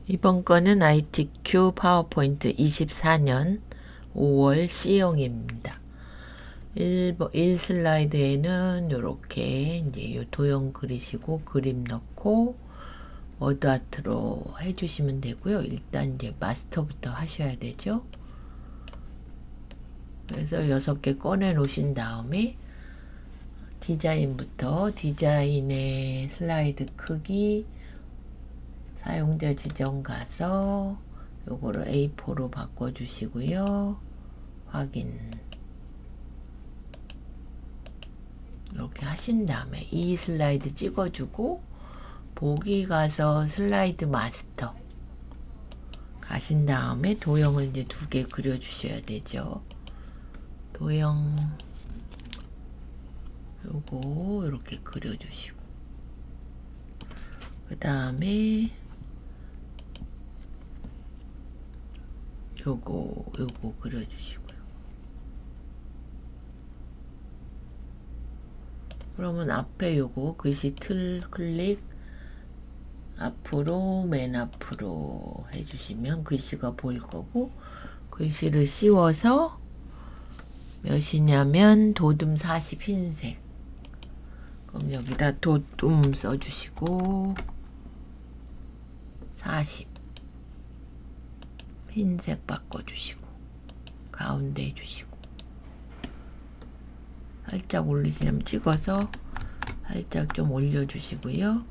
이번 거는 ITQ 파워포인트 24년 5월 C형입니다. 1 슬라이드에는 이렇게 이제 요 도형 그리시고 그림 넣고 워드 아트로 해주시면 되고요. 일단 이제 마스터부터 하셔야 되죠. 그래서 6개 꺼내 놓으신 다음에 디자인부터 디자인의 슬라이드 크기 사용자 지정 가서 요거를 A4로 바꿔주시고요. 확인. 이렇게 하신 다음에 이 슬라이드 찍어주고 보기 가서 슬라이드 마스터 가신 다음에 도형을 이제 2개 그려주셔야 되죠. 도형 요거 이렇게 그려주시고 그 다음에 요거 그려주시고요. 그러면 앞에 요거 글씨 틀 클릭 앞으로 맨 앞으로 해주시면 글씨가 보일 거고 글씨를 씌워서 몇이냐면 도둠 40 흰색. 그럼 여기다 도둠 써주시고 40 흰색 바꿔주시고 가운데 해주시고 살짝 올리시려면 찍어서 살짝 좀 올려주시고요.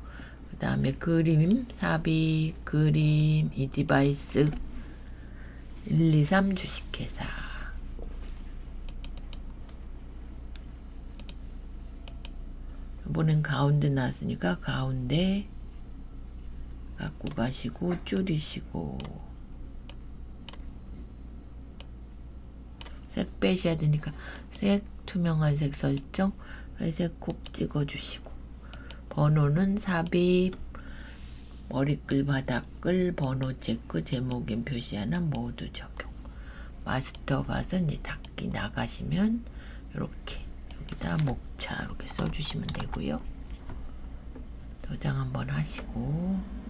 그 다음에 그림 삽입 그림 이 디바이스 123 주식회사 이번엔 가운데 나왔으니까 가운데 갖고 가시고 줄이시고 색 빼셔야 되니까 색 투명한 색 설정 회색 콕 찍어주시고 번호는 삽입 머리글 바닥글 번호 체크 제목인 표시 하나 모두 적용. 마스터 가서 이제 닫기 나가시면 이렇게 여기다 목차 이렇게 써주시면 되고요. 도장 한번 하시고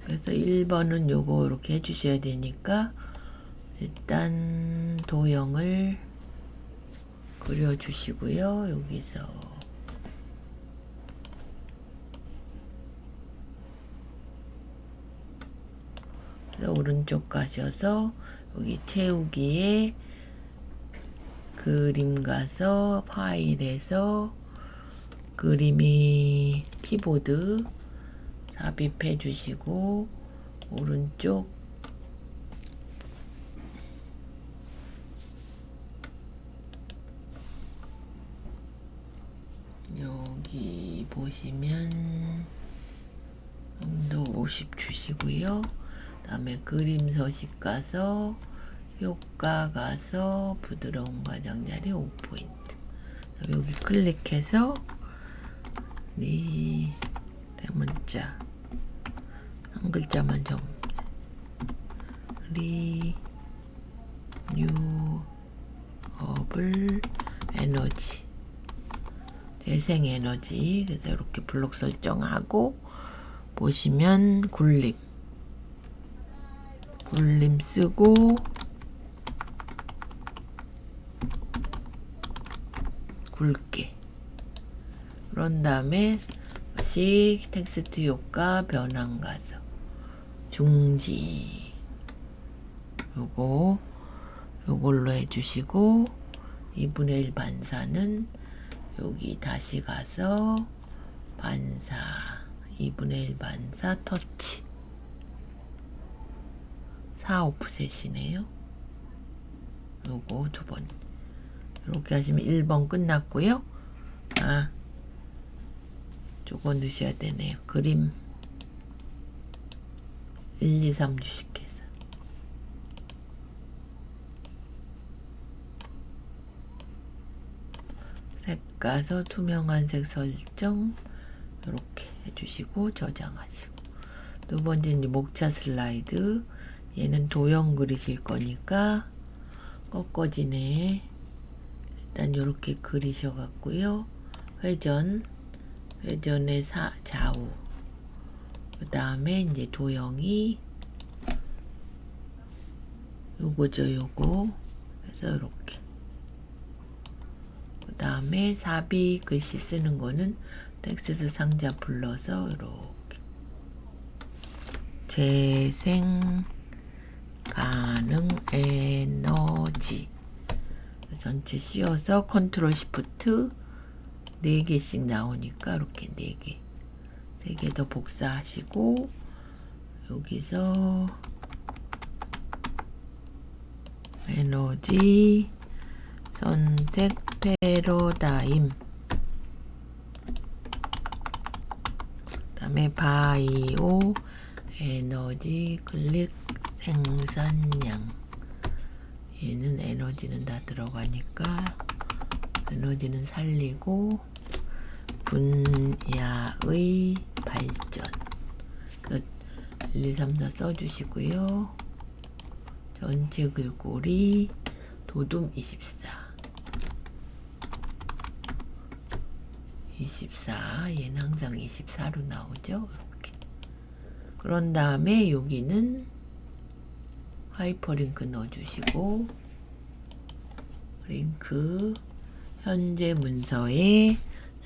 그래서 1번은 요거 이렇게 해주셔야 되니까 일단 도형을 그려주시고요. 여기서 오른쪽 가셔서 여기 채우기에 그림 가서 파일에서 그림이 키보드 삽입해 주시고 오른쪽 여기 보시면 온도 50 주시고요. 그 다음에 그림 서식 가서 효과 가서 부드러운 가장자리 5포인트 여기 클릭해서 네 대문자 한 글자만 좀 리뉴어블 에너지 재생에너지 그래서 이렇게 블록 설정하고 보시면 굴림 쓰고 굵게 그런 다음에 다시 텍스트 효과 변환 가서 중지 요걸로 해주시고 2분의 1 반사는 여기 다시 가서 반사 2분의 1 반사 터치 4 오프셋이네요. 요거 2번 이렇게 하시면 1번 끝났고요. 저거 넣으셔야 되네요. 그림 1, 2, 3 주식회사 색 가서 투명한 색 설정 이렇게 해주시고 저장하시고, 두 번째는 목차 슬라이드. 얘는 도형 그리실 거니까 꺾어지네. 일단 이렇게 그리셔 갖고요. 회전의 좌우. 그 다음에 이제 도형이 요거죠, 요거. 그래서 이렇게. 그 다음에 삽입 글씨 쓰는 거는 텍스트 상자 불러서 이렇게. 재생 가능 에너지. 전체 씌워서 컨트롤 시프트 4개씩 나오니까 이렇게 4개. 3개 더 복사하시고, 여기서 에너지 선택 패러다임, 그 다음에 바이오 에너지 클릭 생산량. 얘는 에너지는 다 들어가니까 에너지는 살리고, 분야의 발전. 1, 2, 3, 4 써주시고요. 전체 글꼴이 도둠 24. 얘는 항상 24로 나오죠. 이렇게. 그런 다음에 여기는 하이퍼링크 넣어주시고, 링크 현재 문서에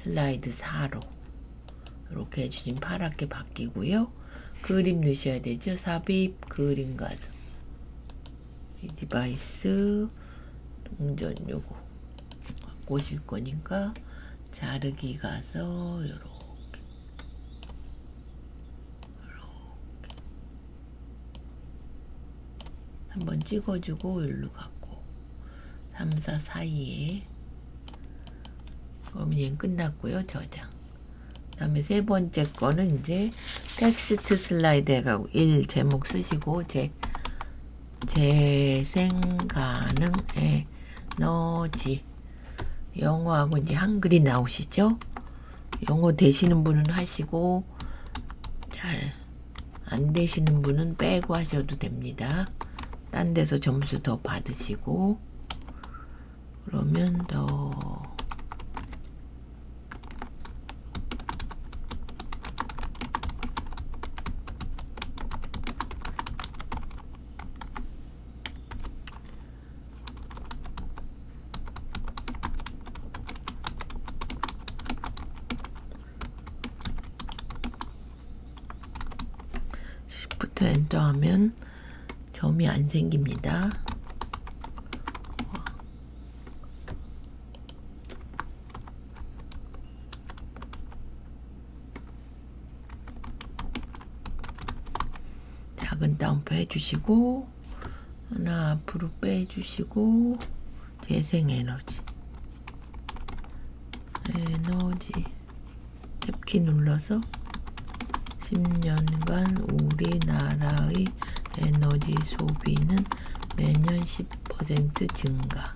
슬라이드 4로 이렇게 해주시면 파랗게 바뀌고요. 그림 넣으셔야 되죠. 삽입 그림 가서 이 디바이스 동전 요거 갖고 오실 거니까 자르기 가서 요렇게 한번 찍어주고 일로 갖고 3, 4 사이에. 그러면 얘는 끝났고요. 저장. 그 다음에 세 번째 거는 이제 텍스트 슬라이드 해가고 1 제목 쓰시고, 재생 가능 에너지. 영어하고 이제 한글이 나오시죠? 영어 되시는 분은 하시고, 잘 안 되시는 분은 빼고 하셔도 됩니다. 딴 데서 점수 더 받으시고, 그러면 더 시프트 엔터 하면 점이 안 생깁니다. 작은 따옴표 해주시고, 하나 앞으로 빼주시고, 재생 에너지 탭키 눌러서 10년간 우리나라의 에너지 소비는 매년 10% 증가.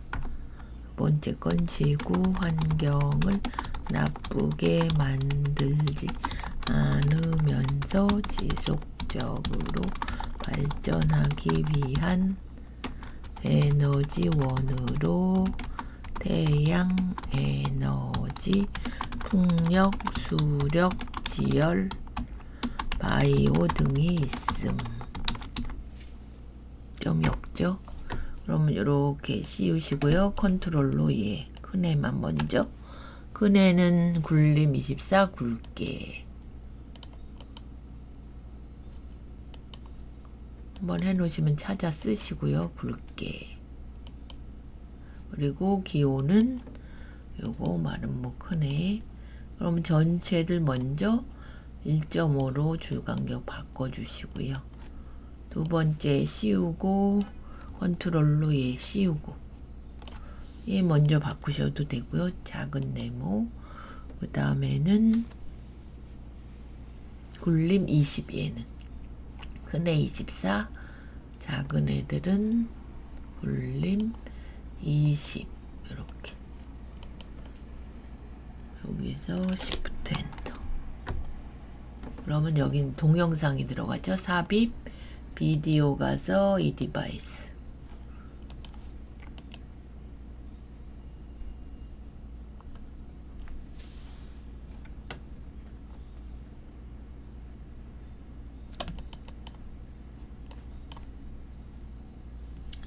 두 번째 건 지구 환경을 나쁘게 만들지 않으면서 지속적으로 발전하기 위한 에너지원으로 태양 에너지, 풍력, 수력, 지열, 바이오 등이 있음. 점이 없죠? 그러면 이렇게 씌우시고요. 컨트롤로 큰 애만 먼저. 큰 애는 굴림 24 굵게 한번 해놓으시면 찾아 쓰시고요. 굵게. 그리고 기호는 요거 마름모 큰 애. 그럼 전체를 먼저 1.5로 줄간격 바꿔주시고요. 두 번째 씌우고, 컨트롤로 씌우고, 얘 먼저 바꾸셔도 되고요. 작은 네모. 그 다음에는 굴림 20, 얘는 큰 애 24, 작은 애들은 굴림 20. 이렇게 여기서 Shift 엔터. 그러면 여긴 동영상이 들어가죠. 삽입, 비디오 가서 이 디바이스.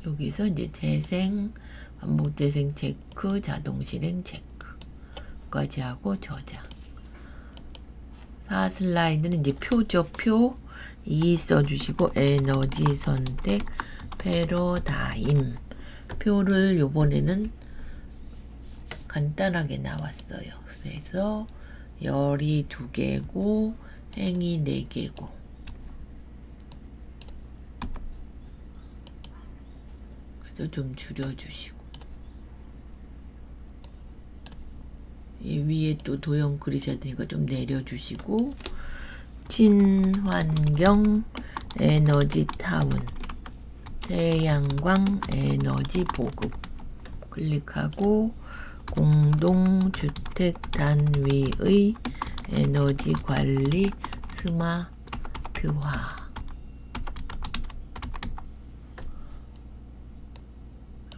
여기서 이제 재생, 반복 재생 체크, 자동 실행 체크까지 하고 저장. 4슬라이드는 이제 표죠. 표 2 써주시고 에너지 선택 패러다임. 표를 요번에는 간단하게 나왔어요. 그래서 열이 2개고 행이 4개고 그래서 좀 줄여주시고 이 위에 또 도형 그리셔야 되니까 좀 내려주시고 친환경 에너지 타운 태양광 에너지 보급 클릭하고 공동주택 단위의 에너지 관리 스마트화.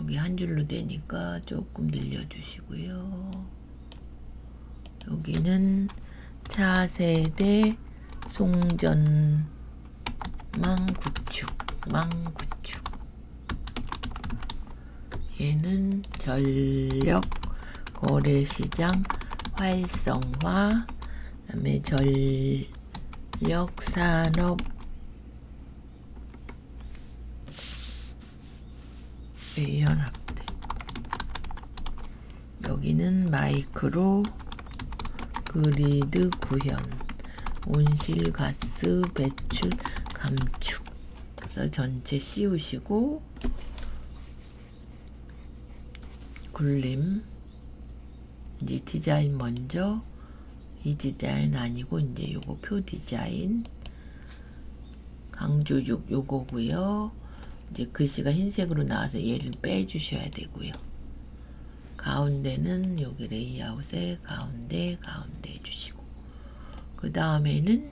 여기 한 줄로 되니까 조금 늘려주시고요. 여기는 차세대 송전망 구축, 얘는 전력 거래시장 활성화, 그다음에 전력 산업 연합대. 여기는 마이크로 그리드 구현, 온실가스 배출 감축. 그래서 전체 씌우시고 굴림. 이제 디자인 먼저. 이 디자인 아니고 이제 요거 표 디자인 강조 6 요거고요. 이제 글씨가 흰색으로 나와서 얘를 빼주셔야 되고요. 가운데는 여기 레이아웃에 가운데 해주시고 그 다음에는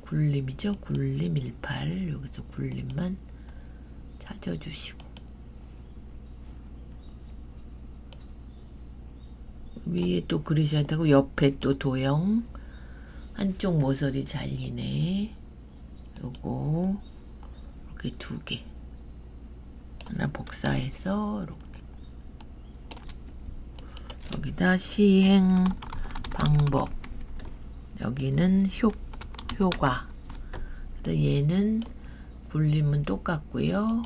굴림이죠. 굴림 18 여기서 굴림만 찾아주시고 위에 또 그리셔야 되고 옆에 또 도형 한쪽 모서리 잘리네. 요거 이렇게 2개 하나 복사해서 이렇게 여기다 시행 방법 여기는 효과 그래서 얘는 굴림은 똑같고요.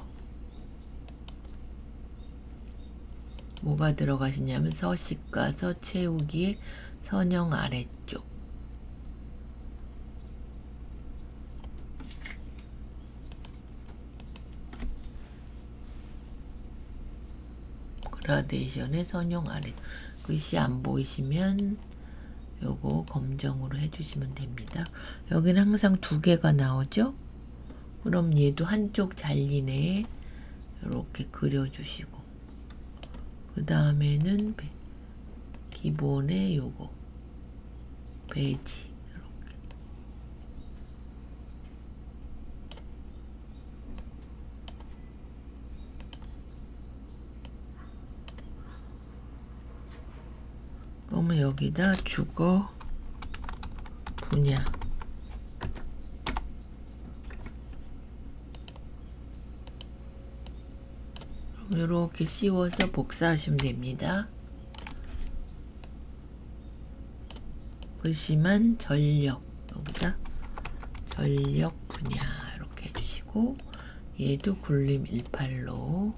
뭐가 들어가시냐면 서식 가서 채우기에 선형 아래쪽 그라데이션의 선형 아래 글씨 안 보이시면 요거 검정으로 해주시면 됩니다. 여기는 항상 2개가 나오죠. 그럼 얘도 한쪽 잘리네 이렇게 그려주시고 그 다음에는 기본에 요거 베이지 이렇게 그러면 여기다 주거 분야 이렇게 씌워서 복사하시면 됩니다. 글씨만 전력 여기다 전력 분야 이렇게 해주시고 얘도 굴림 18로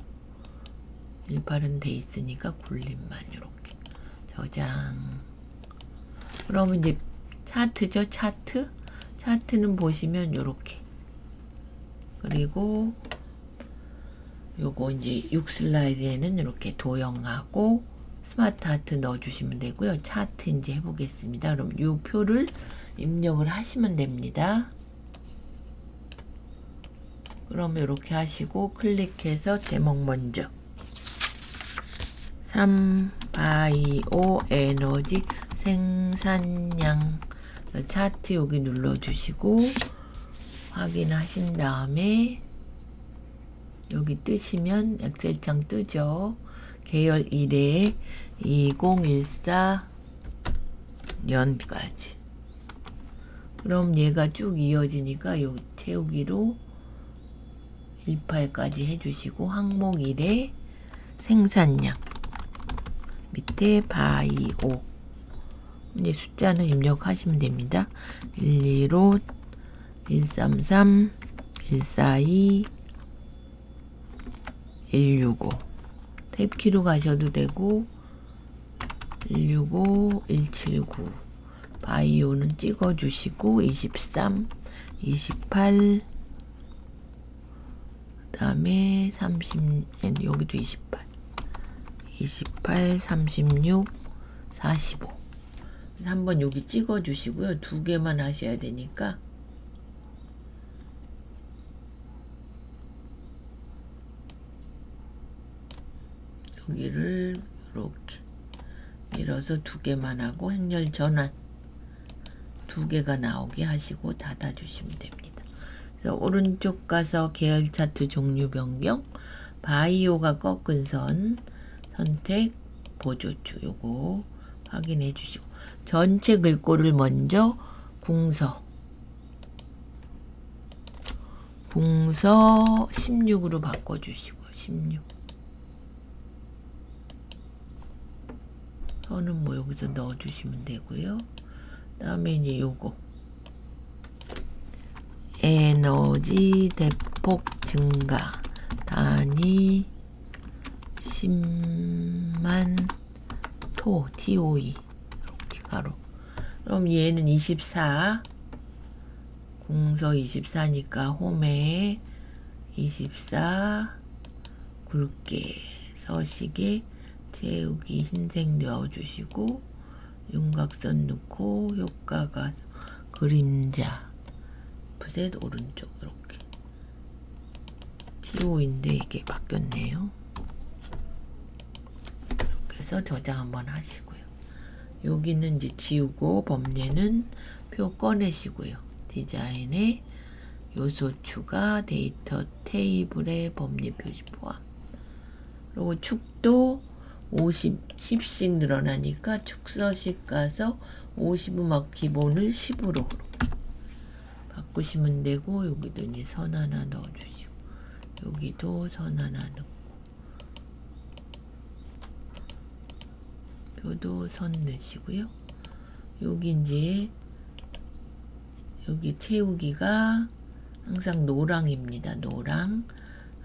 18은 돼 있으니까 굴림만 이렇게 저장. 그러면 이제 차트죠. 차트는 보시면 요렇게 그리고 요거 이제 6슬라이드에는 이렇게 도형하고 스마트 하트 넣어주시면 되고요. 차트 이제 해보겠습니다. 그럼 요 표를 입력을 하시면 됩니다. 그러면 이렇게 하시고 클릭해서 제목 먼저 3. 바이오 에너지 생산량. 차트 여기 눌러주시고 확인하신 다음에 여기 뜨시면 엑셀창 뜨죠. 계열 1에 2014년까지. 그럼 얘가 쭉 이어지니까 요 채우기로 18까지 해주시고 항목 1에 생산량 밑에 바이오 이제 숫자는 입력하시면 됩니다. 115, 133, 142, 165 탭키로 가셔도 되고 165, 179 바이오는 찍어주시고 23, 28 그 다음에 30 여기도 28 36 45 한번 여기 찍어 주시고요. 두 개만 하셔야 되니까 여기를 이렇게 밀어서 두 개만 하고 행렬 전환 두 개가 나오게 하시고 닫아 주시면 됩니다. 그래서 오른쪽 가서 계열 차트 종류 변경 바이오가 꺾은 선 선택 보조축 요거 확인해 주시고 전체 글꼴을 먼저 궁서 16으로 바꿔주시고 16 선은 뭐 여기서 넣어주시면 되고요. 그 다음에 이제 요거 에너지 대폭 증가 단위 10만 토 TOE 이렇게 가로. 그럼 얘는 24 궁서 24니까 홈에 24 굵게 서식에 채우기 흰색 넣어주시고 윤곽선 넣고 효과가 그림자 푸셋 오른쪽 이렇게 TO인데 이게 바뀌었네요. 이렇게 해서 저장 한번 하시고요. 여기는 이제 지우고 범례는 표 꺼내시고요. 디자인에 요소 추가 데이터 테이블에 범례 표시 포함. 그리고 축도 10씩 늘어나니까 축서식 가서 50은 막 기본을 10으로 바꾸시면 되고 여기도 이제 선 하나 넣어주시고 여기도 선 하나 넣고 표도 선 넣으시고요. 여기 이제 여기 채우기가 항상 노랑입니다. 노랑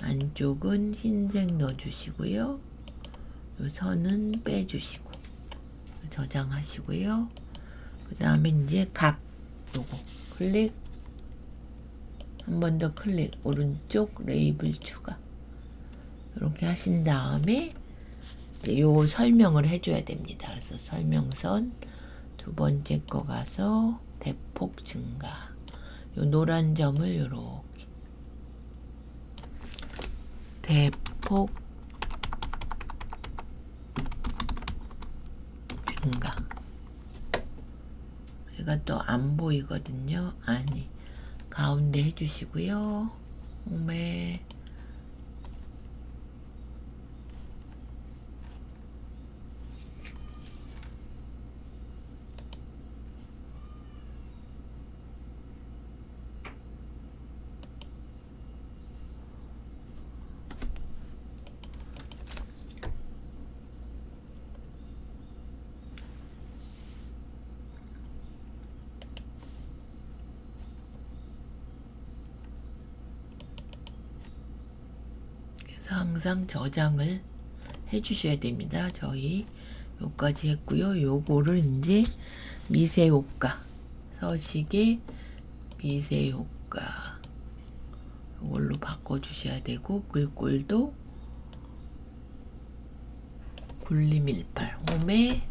안쪽은 흰색 넣어주시고요. 요 선은 빼주시고 저장하시고요. 그 다음에 이제 각 요거 클릭 한 번 더 클릭 오른쪽 레이블 추가 이렇게 하신 다음에 이제 요 설명을 해줘야 됩니다. 그래서 설명선 두 번째 거 가서 대폭 증가 요 노란 점을 요렇게 대폭 증가 얘가 또 안 보이거든요. 아니 가운데 해주시고요. 홈에 항상 저장을 해 주셔야 됩니다. 저희 요까지 했고요. 요거를 이제 미세 효과 서식의 미세 효과 이걸로 바꿔 주셔야 되고 글꼴도 굴림 18 홈에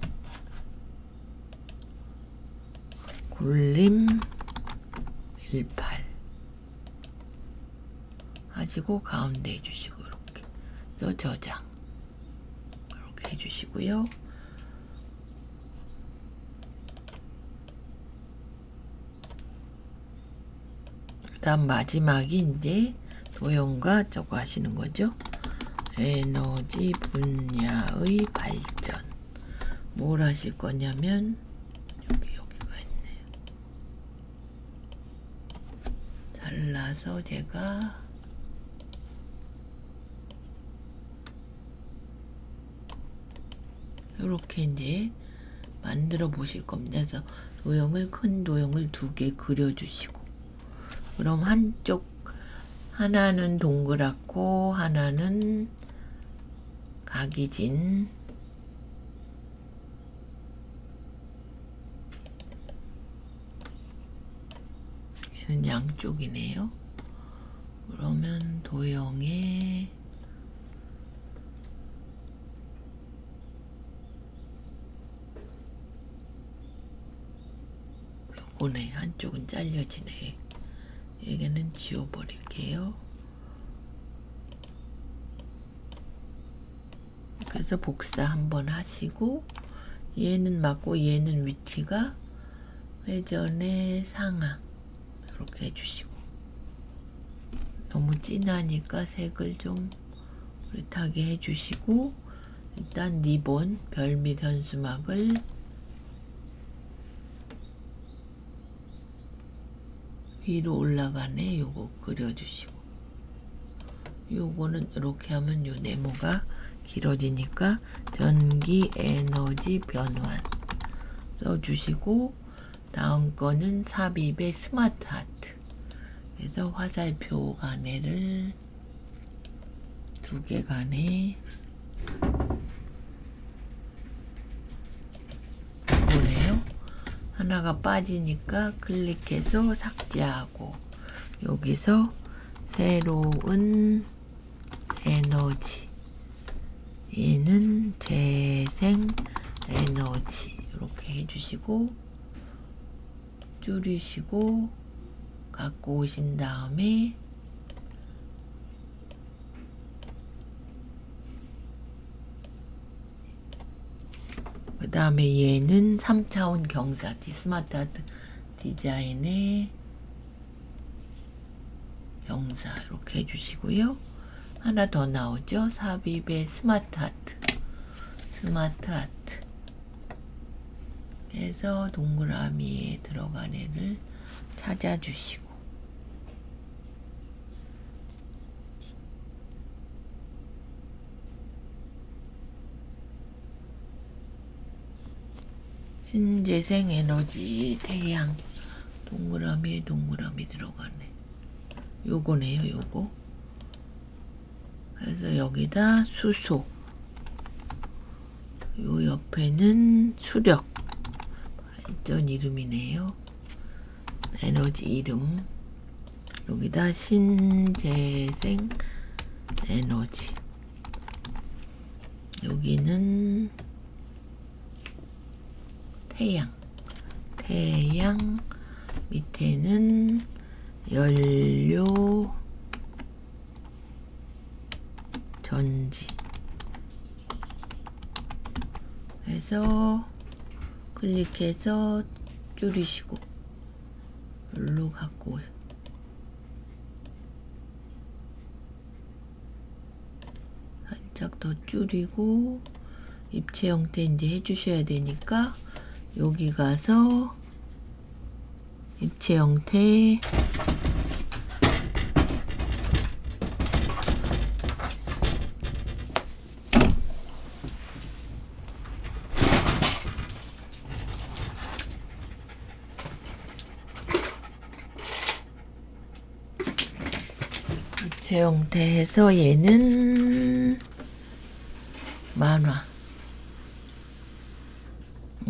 굴림 18 하시고 가운데 해주시고 이렇게 또 저장 이렇게 이렇게 해주시고요. 그다음 마지막이 이제 도형과 저거 하시는 거죠. 에너지 분야의 발전. 뭘 하실 거냐면 여기가 있네요. 잘라서 제가 이렇게 이제 만들어 보실 겁니다. 그래서 도형을 큰 도형을 2개 그려주시고, 그럼 한쪽 하나는 동그랗고 하나는 각이 진 얘는 양쪽이네요. 그러면 도형에 요거네. 한쪽은 잘려지네. 여기는 지워버릴게요. 그래서 복사 한번 하시고, 얘는 맞고 얘는 위치가 회전의 상하 이렇게 해주시고, 너무 진하니까 색을 좀 흐릿하게 해주시고, 일단 리본 별밑 현수막을 위로 올라가네. 요거 그려주시고, 요거는 이렇게 하면 요 네모가 길어지니까 전기 에너지 변환 써주시고, 다음 거는 삽입의 스마트 아트. 그래서 화살표 가네를 2개 가네 보네요. 하나가 빠지니까 클릭해서 삭제하고, 여기서 새로운 에너지, 얘는 재생 에너지 이렇게 해주시고, 줄이시고 갖고 오신 다음에 그 다음에 얘는 3차원 경사 스마트 아트 디자인의 경사 이렇게 해주시고요. 하나 더 나오죠. 삽입의 스마트 아트 해서 동그라미에 들어간 애를 찾아주시고, 신재생 에너지 태양 동그라미에 동그라미 들어가네. 요거네요. 요거. 그래서 여기다 수소, 요 옆에는 수력 발전 이름이네요. 에너지 이름. 여기다 신재생 에너지. 여기는 태양 밑에는 연료 전지 해서 클릭해서 줄이시고 여기로 갖고 살짝 더 줄이고, 입체 형태 이제 해주셔야 되니까 여기 가서 입체 형태 입체 형태 해서 얘는 만화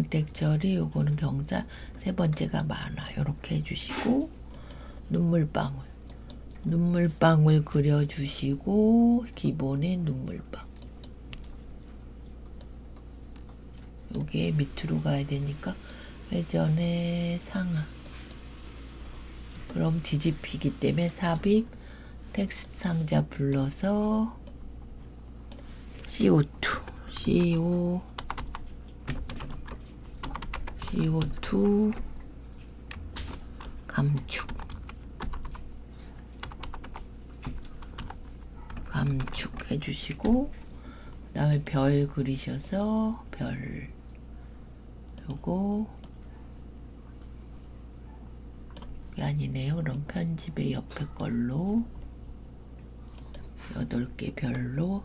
텍처리, 요거는 경사, 세 번째가 만화 이렇게 해주시고, 눈물방울 그려주시고, 기본의 눈물방울 요게 밑으로 가야 되니까 회전의 상하, 그럼 뒤집히기 때문에 삽입 텍스트 상자 불러서 CO2 CO2 감축 해주시고, 그 다음에 별 그리셔서 별 요거 그게 아니네요. 그럼 편집의 옆에 걸로 8개 별로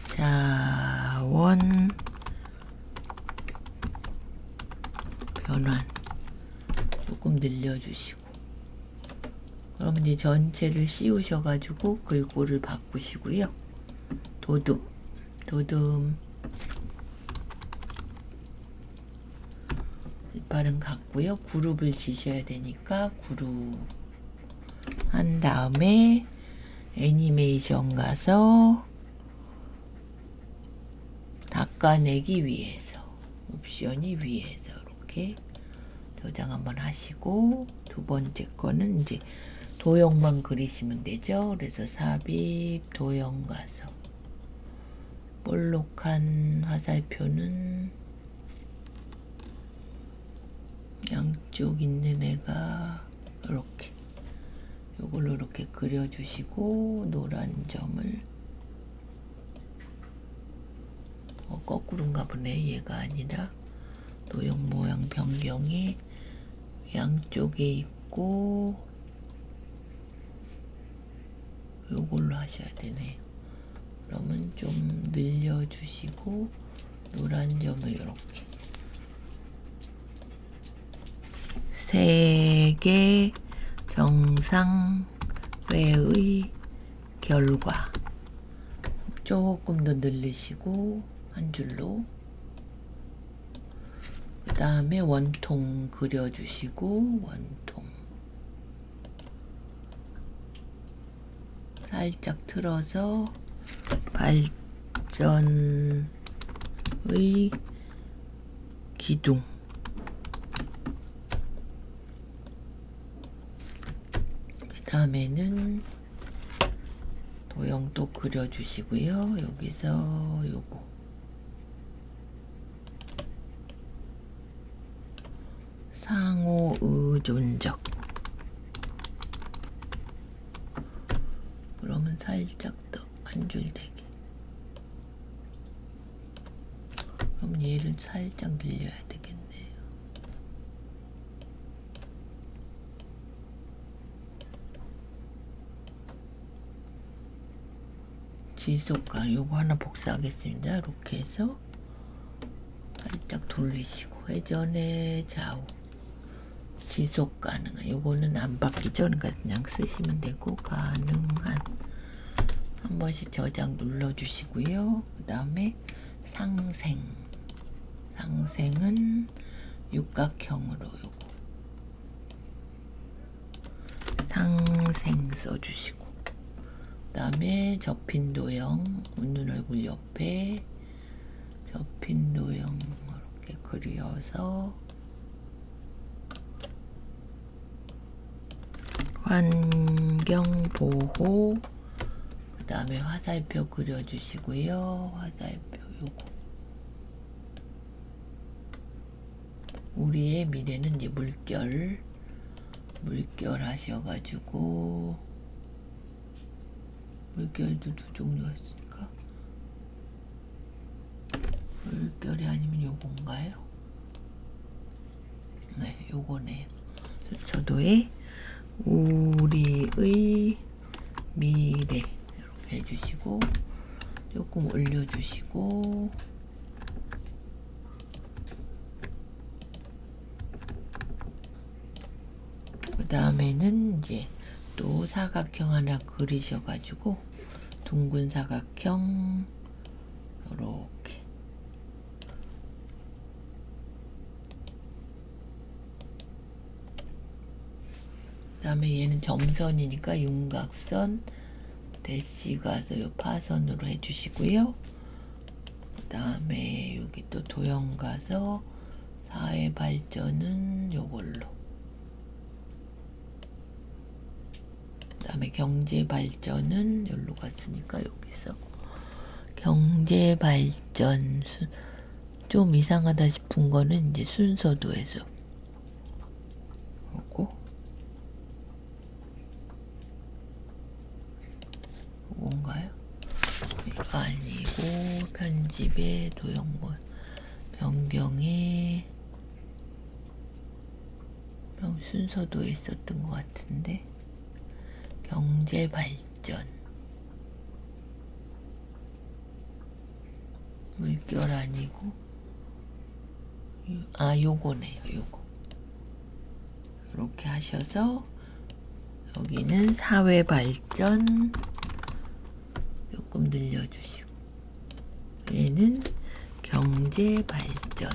자원 변환 조금 늘려주시고, 그럼 이제 전체를 씌우셔가지고 글꼴을 바꾸시고요. 도둠 이빨은 같고요. 그룹을 지셔야 되니까 그룹 한 다음에 애니메이션 가서 닦아내기 위해서 옵션이 위에서 이렇게 저장 한번 하시고, 두 번째 거는 이제 도형만 그리시면 되죠. 그래서 삽입 도형 가서 볼록한 화살표는 양쪽 있는 애가 이렇게 요걸로 이렇게 그려주시고, 노란 점을 거꾸로인가 보네. 얘가 아니라 도형 모양 변경이 양쪽에 있고 요걸로 하셔야 되네요. 그러면 좀 늘려주시고 노란 점을 이렇게 세계 정상회의 결과 조금 더 늘리시고 한 줄로, 그 다음에 원통 그려주시고 원통 살짝 틀어서 발전의 기둥, 그 다음에는 도형 또 그려주시고요. 여기서 요거 상호 의존적, 그러면 살짝 더 한 줄 되게, 그럼 얘를 살짝 늘려야 되겠네요. 지속가 요거 하나 복사하겠습니다. 이렇게 해서 살짝 돌리시고, 회전의 좌우 지속 가능한, 요거는 안 바뀌죠. 그러니까 그냥 쓰시면 되고, 가능한 한 번씩 저장 눌러주시고요. 그 다음에 상생은 육각형으로 요거 상생 써주시고, 그 다음에 접힌 도형 웃는 얼굴 옆에 접힌 도형 이렇게 그려서 환경보호, 그 다음에 화살표 그려주시고요. 화살표 요거 우리의 미래는 이제 물결 하셔가지고, 물결도 두 종류가 있으니까 물결이 아니면 요건가요? 네, 요거네요. 저도의 우리의 미래 이렇게 해주시고 조금 올려주시고, 그 다음에는 이제 또 사각형 하나 그리셔가지고 둥근 사각형 이렇게 그 다음에 얘는 점선이니까 윤곽선 대시 가서 요 파선으로 해주시고요. 그 다음에 여기 또 도형 가서 사회 발전은 요걸로, 그 다음에 경제 발전은 여기로 갔으니까 여기서 경제 발전 좀 이상하다 싶은 거는 이제 순서도에서 그리고 뭔가요? 이거 아니고 편집의 도형물 변경에 순서도에 있었던 것 같은데 경제 발전 물결 아니고 요거네요. 요거 이렇게 하셔서 여기는 사회 발전 조금 늘려주시고 얘는 경제 발전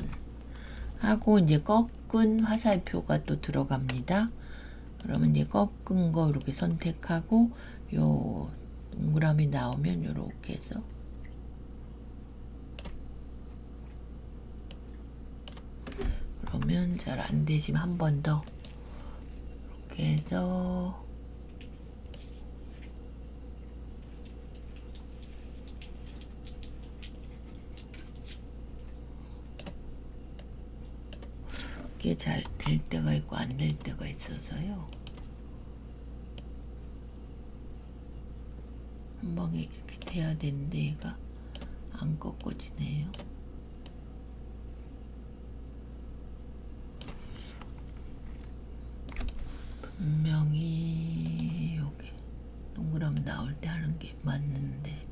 하고 이제 꺾은 화살표가 또 들어갑니다. 그러면 이제 꺾은 거 이렇게 선택하고 요 동그라미 나오면 이렇게 해서 그러면 잘 안 되시면 한 번 더 이렇게 해서 이게 잘 될 때가 있고 안 될 때가 있어서요. 한 방에 이렇게 돼야 되는데 얘가 안 꺾어지네요. 분명히 여기 동그라미 나올 때 하는 게 맞는데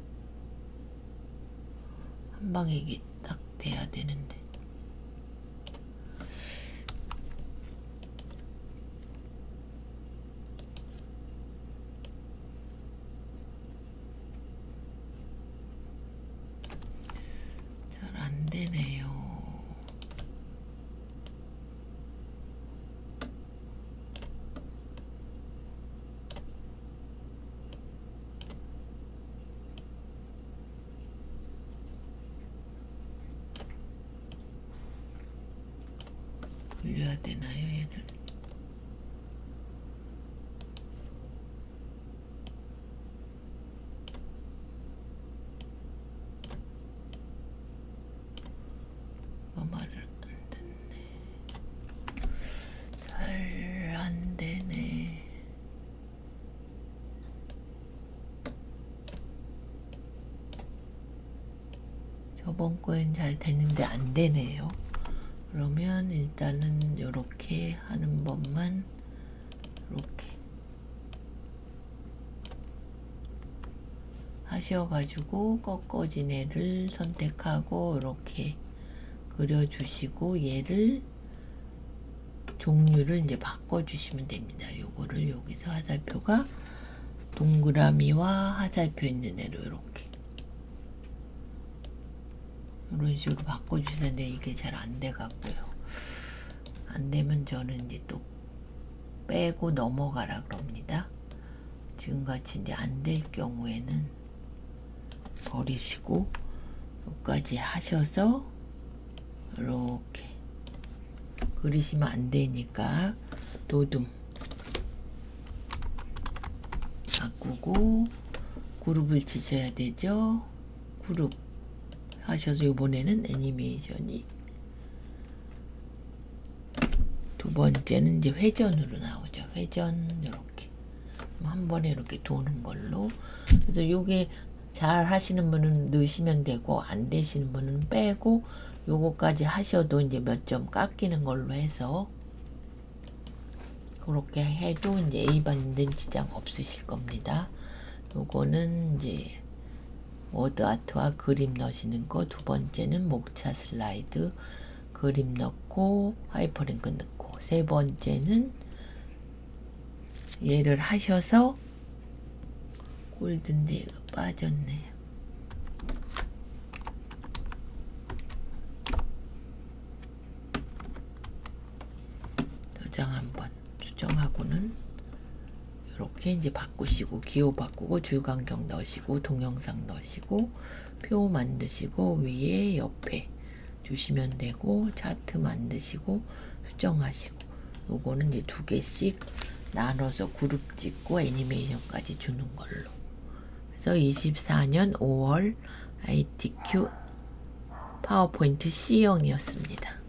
한 방에 이게 딱 돼야 되는데 잘 안 되네요. 돌려야 되나요, 얘를? 말을 안 듣네. 잘 안 되네. 저번 거엔 잘 됐는데 안 되네요. 그러면 일단은 이렇게 하는 법만 이렇게 하셔가지고 꺾어진 애를 선택하고 이렇게 그려주시고 얘를 종류를 이제 바꿔주시면 됩니다. 요거를 여기서 화살표가 동그라미와 화살표 있는 애로 이렇게 이런 식으로 바꿔주시는데 이게 잘 안 돼갖고요. 안 되면 저는 이제 또 빼고 넘어가라 그럽니다. 지금같이 이제 안 될 경우에는 버리시고 여기까지 하셔서 이렇게 그리시면 안 되니까 도둠 바꾸고 그룹을 치셔야 되죠. 그룹 하셔서 이번에는 애니메이션이 두 번째는 이제 회전으로 나오죠. 회전 이렇게 한 번에 이렇게 도는 걸로. 그래서 요게 잘 하시는 분은 넣으시면 되고 안 되시는 분은 빼고 요거까지 하셔도 이제 몇 점 깎이는 걸로 해서 그렇게 해도 이제 A 받는 지장 없으실 겁니다. 요거는 이제 워드 아트와 그림 넣으시는 거. 두 번째는 목차 슬라이드 그림 넣고 하이퍼링크 넣고. 세 번째는 얘를 하셔서 골든데 얘가 빠졌네요. 저장 한번 수정하고는 이렇게 이제 바꾸시고 기호 바꾸고 주간경 넣으시고 동영상 넣으시고 표 만드시고 위에 옆에 주시면 되고 차트 만드시고 수정하시고 요거는 이제 두 개씩 나눠서 그룹 찍고 애니메이션까지 주는 걸로. 그래서 24년 5월 ITQ 파워포인트 C형이었습니다.